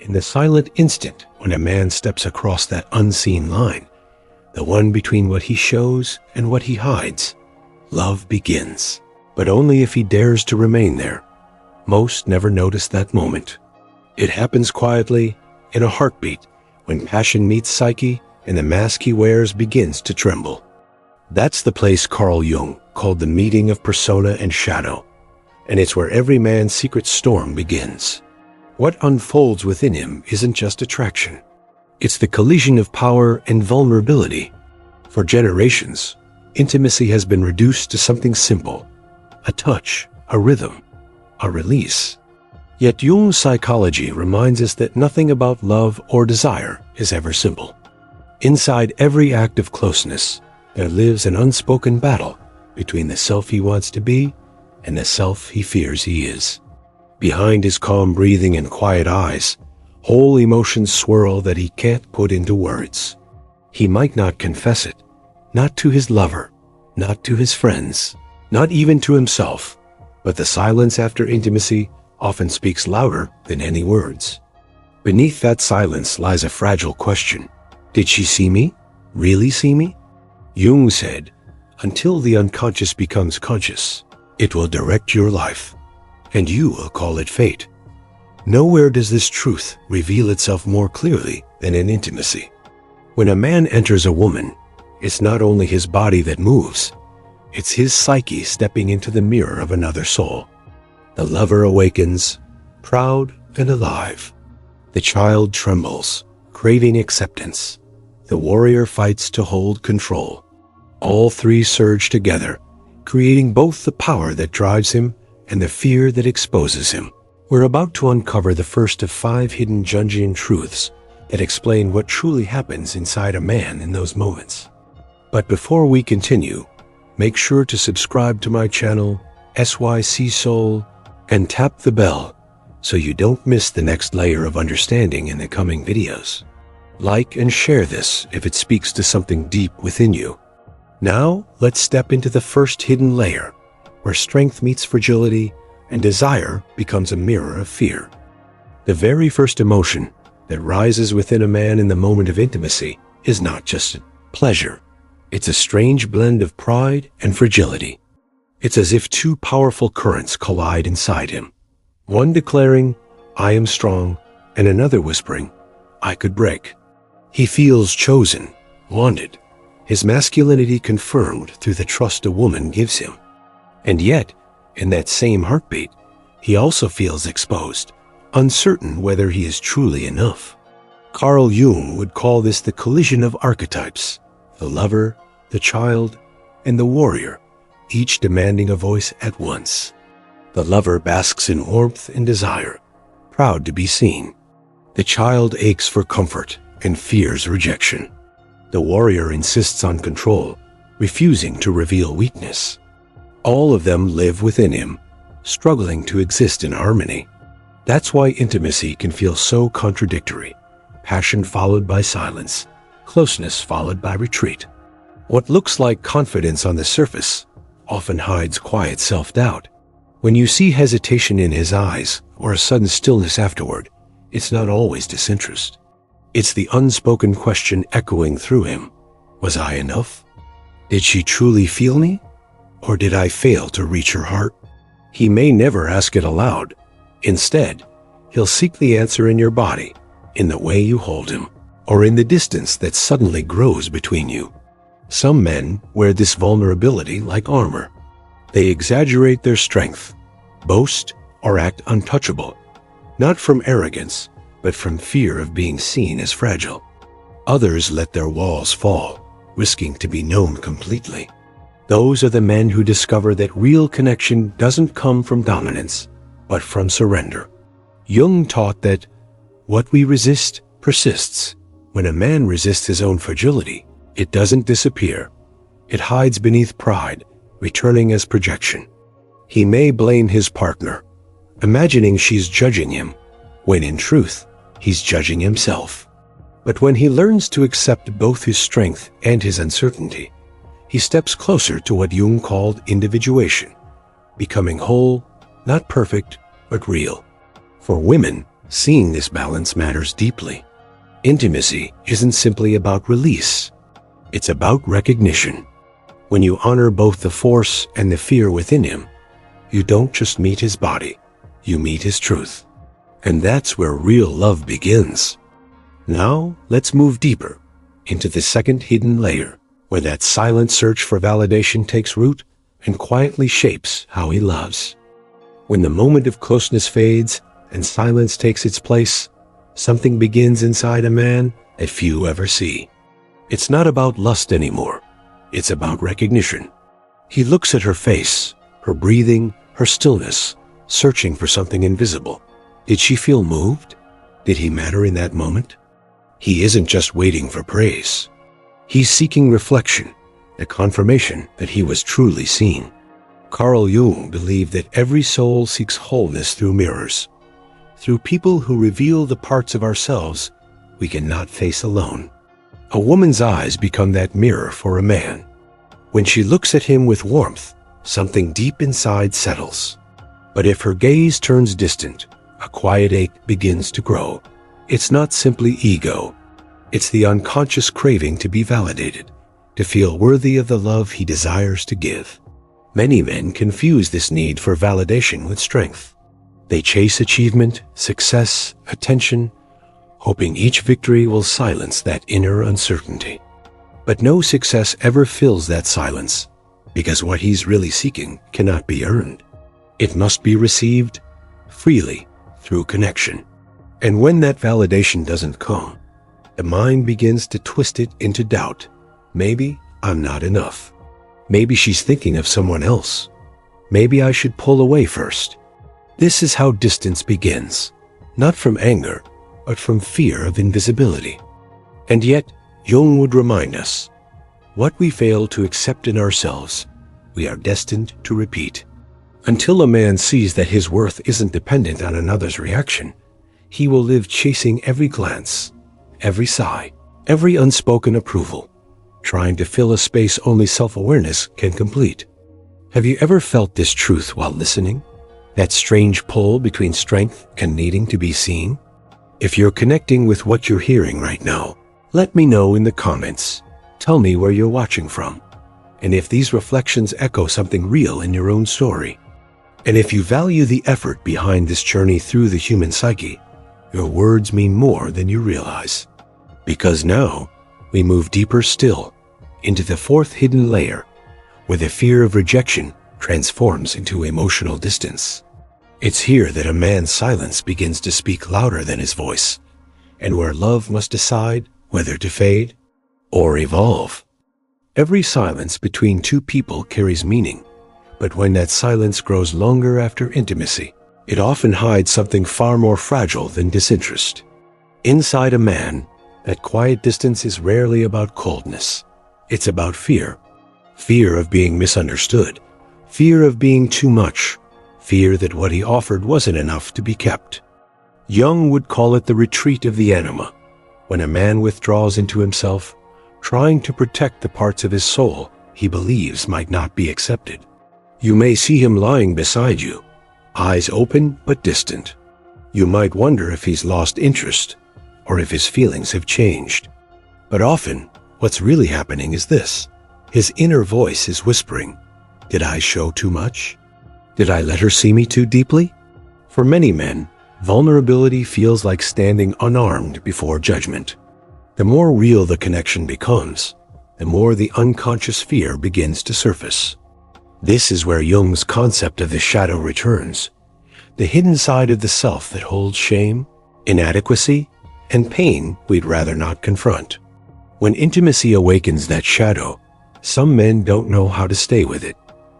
In the silent instant when a man steps across that unseen line, the one between what he shows and what he hides, love begins. But only if he dares to remain there. Most never notice that moment. It happens quietly, in a heartbeat, when passion meets psyche and the mask he wears begins to tremble. That's the place Carl Jung called the meeting of persona and shadow, and it's where every man's secret storm begins. What unfolds within him isn't just attraction. It's the collision of power and vulnerability. For generations, intimacy has been reduced to something simple, a touch, a rhythm, a release. Yet Jung's psychology reminds us that nothing about love or desire is ever simple. Inside every act of closeness, there lives an unspoken battle between the self he wants to be and the self he fears he is. Behind his calm breathing and quiet eyes, whole emotions swirl that he can't put into words. He might not confess it, not to his lover, not to his friends, not even to himself, but the silence after intimacy often speaks louder than any words. Beneath that silence lies a fragile question. Did she see me? Really see me? Jung said, until the unconscious becomes conscious, it will direct your life, and you will call it fate. Nowhere does this truth reveal itself more clearly than in intimacy. When a man enters a woman, it's not only his body that moves, it's his psyche stepping into the mirror of another soul. The lover awakens, proud and alive. The child trembles, craving acceptance. The warrior fights to hold control. All three surge together, creating both the power that drives him and the fear that exposes him. We're about to uncover the first of 5 hidden Jungian truths that explain what truly happens inside a man in those moments. But before we continue, make sure to subscribe to my channel, SYC Soul, and tap the bell so you don't miss the next layer of understanding in the coming videos. Like and share this if it speaks to something deep within you. Now, let's step into the first hidden layer, where strength meets fragility and desire becomes a mirror of fear. The very first emotion that rises within a man in the moment of intimacy is not just pleasure. It's a strange blend of pride and fragility. It's as if 2 powerful currents collide inside him. One declaring, I am strong, and another whispering, I could break. He feels chosen, wanted, his masculinity confirmed through the trust a woman gives him. And yet, in that same heartbeat, he also feels exposed, uncertain whether he is truly enough. Carl Jung would call this the collision of archetypes, the lover, the child, and the warrior, each demanding a voice at once. The lover basks in warmth and desire, proud to be seen. The child aches for comfort and fears rejection. The warrior insists on control, refusing to reveal weakness. All of them live within him, struggling to exist in harmony. That's why intimacy can feel so contradictory. Passion followed by silence, closeness followed by retreat. What looks like confidence on the surface often hides quiet self-doubt. When you see hesitation in his eyes or a sudden stillness afterward, it's not always disinterest. It's the unspoken question echoing through him. Was I enough? Did she truly feel me? Or did I fail to reach her heart? He may never ask it aloud. Instead, he'll seek the answer in your body, in the way you hold him, or in the distance that suddenly grows between you. Some men wear this vulnerability like armor. They exaggerate their strength, boast, or act untouchable, not from arrogance, but from fear of being seen as fragile. Others let their walls fall, risking to be known completely. Those are the men who discover that real connection doesn't come from dominance, but from surrender. Jung taught that what we resist persists. When a man resists his own fragility, it doesn't disappear. It hides beneath pride, returning as projection. He may blame his partner, imagining she's judging him, when in truth, he's judging himself. But when he learns to accept both his strength and his uncertainty, he steps closer to what Jung called individuation, becoming whole, not perfect, but real. For women, Seeing this balance matters deeply. Intimacy isn't simply about release. It's about recognition. When you honor both the force and the fear within him, you don't just meet his body, you meet his truth. And that's where real love begins. Now, let's move deeper into the second hidden layer, where that silent search for validation takes root and quietly shapes how he loves. When the moment of closeness fades and silence takes its place, something begins inside a man that few ever see. It's not about lust anymore. It's about recognition. He looks at her face, her breathing, her stillness, searching for something invisible. Did she feel moved? Did he matter in that moment? He isn't just waiting for praise. He's seeking reflection, a confirmation that he was truly seen. Carl Jung believed that every soul seeks wholeness through mirrors, through people who reveal the parts of ourselves we cannot face alone. A woman's eyes become that mirror for a man. When she looks at him with warmth, something deep inside settles. But if her gaze turns distant, a quiet ache begins to grow. It's not simply ego. It's the unconscious craving to be validated, to feel worthy of the love he desires to give. Many men confuse this need for validation with strength. They chase achievement, success, attention, hoping each victory will silence that inner uncertainty. But no success ever fills that silence, because what he's really seeking cannot be earned. It must be received freely through connection. And when that validation doesn't come, the mind begins to twist it into doubt. Maybe I'm not enough. Maybe she's thinking of someone else. Maybe I should pull away first. This is how distance begins, not from anger, but from fear of invisibility. And yet, Jung would remind us, what we fail to accept in ourselves, we are destined to repeat. Until a man sees that his worth isn't dependent on another's reaction, he will live chasing every glance, every sigh, every unspoken approval, trying to fill a space only self-awareness can complete. Have you ever felt this truth while listening? That strange pull between strength and needing to be seen? If you're connecting with what you're hearing right now, let me know in the comments. Tell me where you're watching from, and if these reflections echo something real in your own story. And if you value the effort behind this journey through the human psyche, your words mean more than you realize. Because now, we move deeper still, into the fourth hidden layer, where the fear of rejection transforms into emotional distance. It's here that a man's silence begins to speak louder than his voice, and where love must decide whether to fade or evolve. Every silence between two people carries meaning, but when that silence grows longer after intimacy, it often hides something far more fragile than disinterest. Inside a man, that quiet distance is rarely about coldness. It's about fear. Fear of being misunderstood. Fear of being too much. Fear that what he offered wasn't enough to be kept. Jung would call it the retreat of the anima, when a man withdraws into himself, trying to protect the parts of his soul he believes might not be accepted. You may see him lying beside you, eyes open but distant. You might wonder if he's lost interest, or if his feelings have changed. But often, what's really happening is this. His inner voice is whispering, "Did I show too much? Did I let her see me too deeply?" For many men, vulnerability feels like standing unarmed before judgment. The more real the connection becomes, the more the unconscious fear begins to surface. This is where Jung's concept of the shadow returns, the hidden side of the self that holds shame, inadequacy, and pain we'd rather not confront. When intimacy awakens that shadow, some men don't know how to stay with it.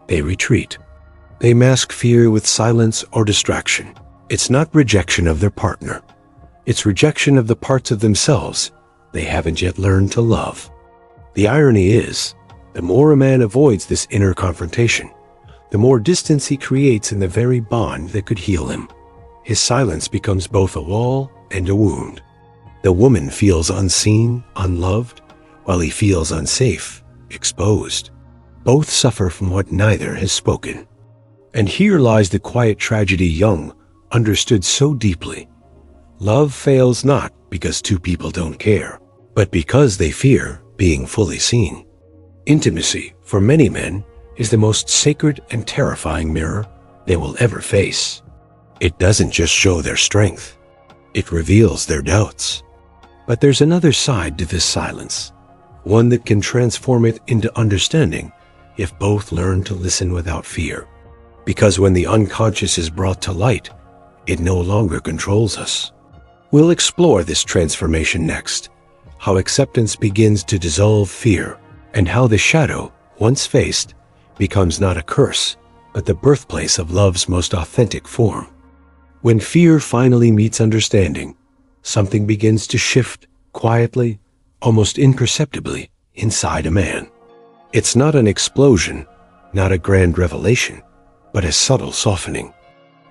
They retreat. They mask fear with silence or distraction. It's not rejection of their partner. It's rejection of the parts of themselves they haven't yet learned to love. The irony is, the more a man avoids this inner confrontation, the more distance he creates in the very bond that could heal him. His silence becomes both a wall and a wound. The woman feels unseen, unloved, while he feels unsafe, exposed. Both suffer from what neither has spoken. And here lies the quiet tragedy Jung understood so deeply. Love fails not because two people don't care, but because they fear being fully seen. Intimacy, for many men, is the most sacred and terrifying mirror they will ever face. It doesn't just show their strength, it reveals their doubts. But there's another side to this silence, one that can transform it into understanding if both learn to listen without fear. Because when the unconscious is brought to light, it no longer controls us. We'll explore this transformation next, how acceptance begins to dissolve fear, and how the shadow, once faced, becomes not a curse, but the birthplace of love's most authentic form. When fear finally meets understanding, something begins to shift quietly, almost imperceptibly, inside a man. It's not an explosion, not a grand revelation, but a subtle softening.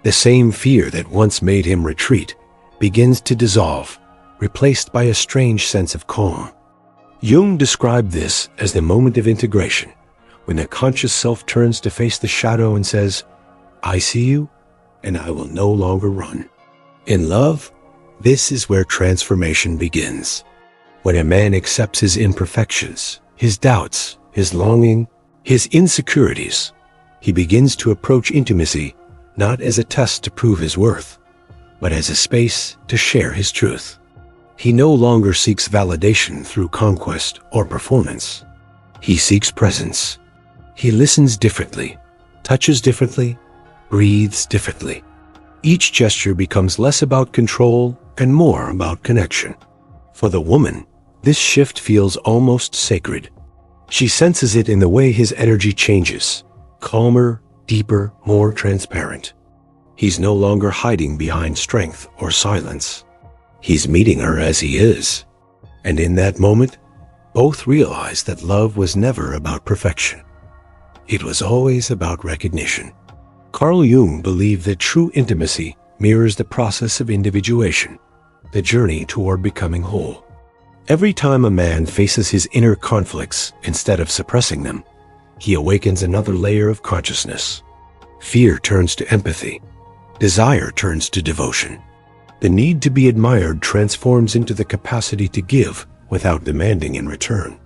The same fear that once made him retreat begins to dissolve, replaced by a strange sense of calm. Jung described this as the moment of integration, when the conscious self turns to face the shadow and says, "I see you, and I will no longer run." In love, this is where transformation begins. When a man accepts his imperfections, his doubts, his longing, his insecurities, he begins to approach intimacy not as a test to prove his worth, but as a space to share his truth. He no longer seeks validation through conquest or performance. He seeks presence. He listens differently, touches differently, breathes differently. Each gesture becomes less about control and more about connection. For the woman, this shift feels almost sacred. She senses it in the way his energy changes, calmer, deeper, more transparent. He's no longer hiding behind strength or silence. He's meeting her as he is. And in that moment, both realize that love was never about perfection. It was always about recognition. Carl Jung believed that true intimacy mirrors the process of individuation, the journey toward becoming whole. Every time a man faces his inner conflicts instead of suppressing them, he awakens another layer of consciousness. Fear turns to empathy. Desire turns to devotion. The need to be admired transforms into the capacity to give without demanding in return.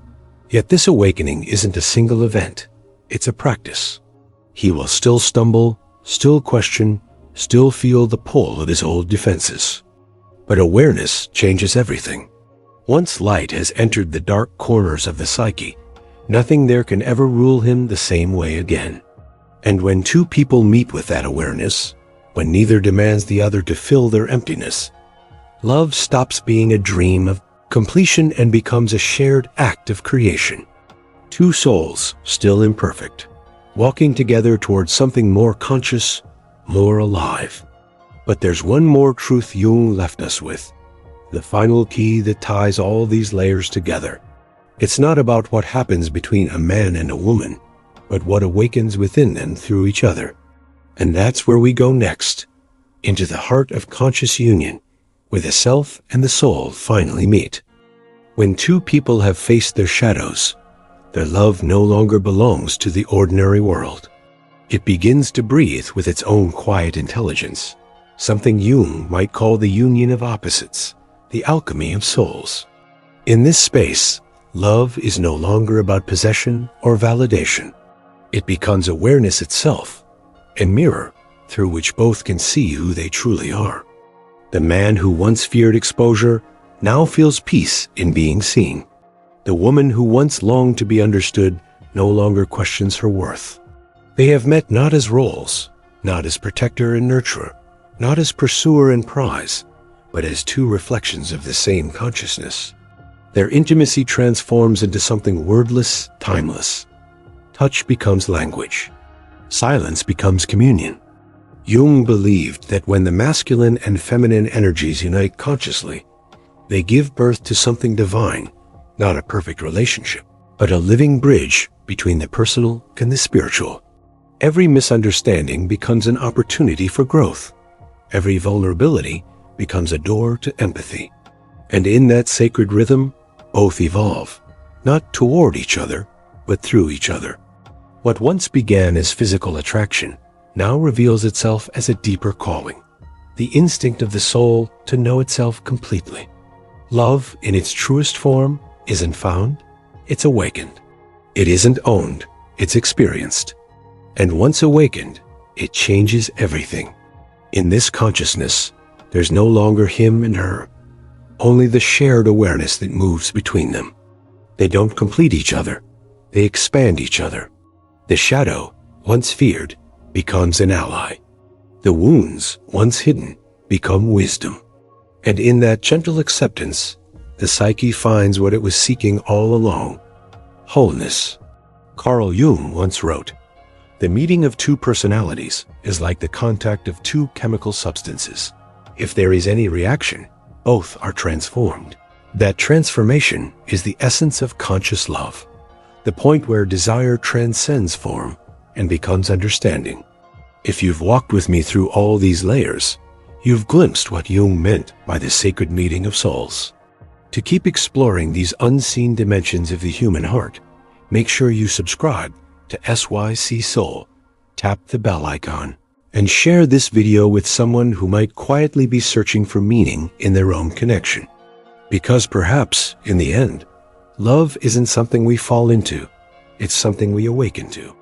Yet this awakening isn't a single event. It's a practice. He will still stumble, still question, still feel the pull of his old defenses. But awareness changes everything. Once light has entered the dark corners of the psyche, nothing there can ever rule him the same way again. And when two people meet with that awareness, when neither demands the other to fill their emptiness, love stops being a dream of completion and becomes a shared act of creation. Two souls, still imperfect, walking together towards something more conscious, more alive. But there's one more truth Jung left us with, the final key that ties all these layers together. It's not about what happens between a man and a woman, but what awakens within them through each other. And that's where we go next, into the heart of conscious union, where the self and the soul finally meet. When two people have faced their shadows, their love no longer belongs to the ordinary world. It begins to breathe with its own quiet intelligence, something Jung might call the union of opposites, the alchemy of souls. In this space, love is no longer about possession or validation. It becomes awareness itself, a mirror through which both can see who they truly are. The man who once feared exposure now feels peace in being seen. The woman who once longed to be understood no longer questions her worth. They have met not as roles, not as protector and nurturer, not as pursuer and prize, but as two reflections of the same consciousness. Their intimacy transforms into something wordless, timeless. Touch becomes language. Silence becomes communion. Jung believed that when the masculine and feminine energies unite consciously, they give birth to something divine, not a perfect relationship, but a living bridge between the personal and the spiritual. Every misunderstanding becomes an opportunity for growth. Every vulnerability becomes a door to empathy. And in that sacred rhythm, both evolve, not toward each other, but through each other. What once began as physical attraction now reveals itself as a deeper calling, the instinct of the soul to know itself completely. Love, in its truest form, isn't found, it's awakened. It isn't owned, it's experienced. And once awakened, it changes everything. In this consciousness, there's no longer him and her, only the shared awareness that moves between them. They don't complete each other, they expand each other. The shadow, once feared, becomes an ally. The wounds, once hidden, become wisdom. And in that gentle acceptance, the psyche finds what it was seeking all along: wholeness. Carl Jung once wrote, "The meeting of two personalities is like the contact of two chemical substances. If there is any reaction, both are transformed." That transformation is the essence of conscious love, the point where desire transcends form and becomes understanding. If you've walked with me through all these layers, you've glimpsed what Jung meant by the sacred meeting of souls. To keep exploring these unseen dimensions of the human heart, make sure you subscribe to SYC Soul, tap the bell icon, and share this video with someone who might quietly be searching for meaning in their own connection. Because perhaps, in the end, love isn't something we fall into, it's something we awaken to.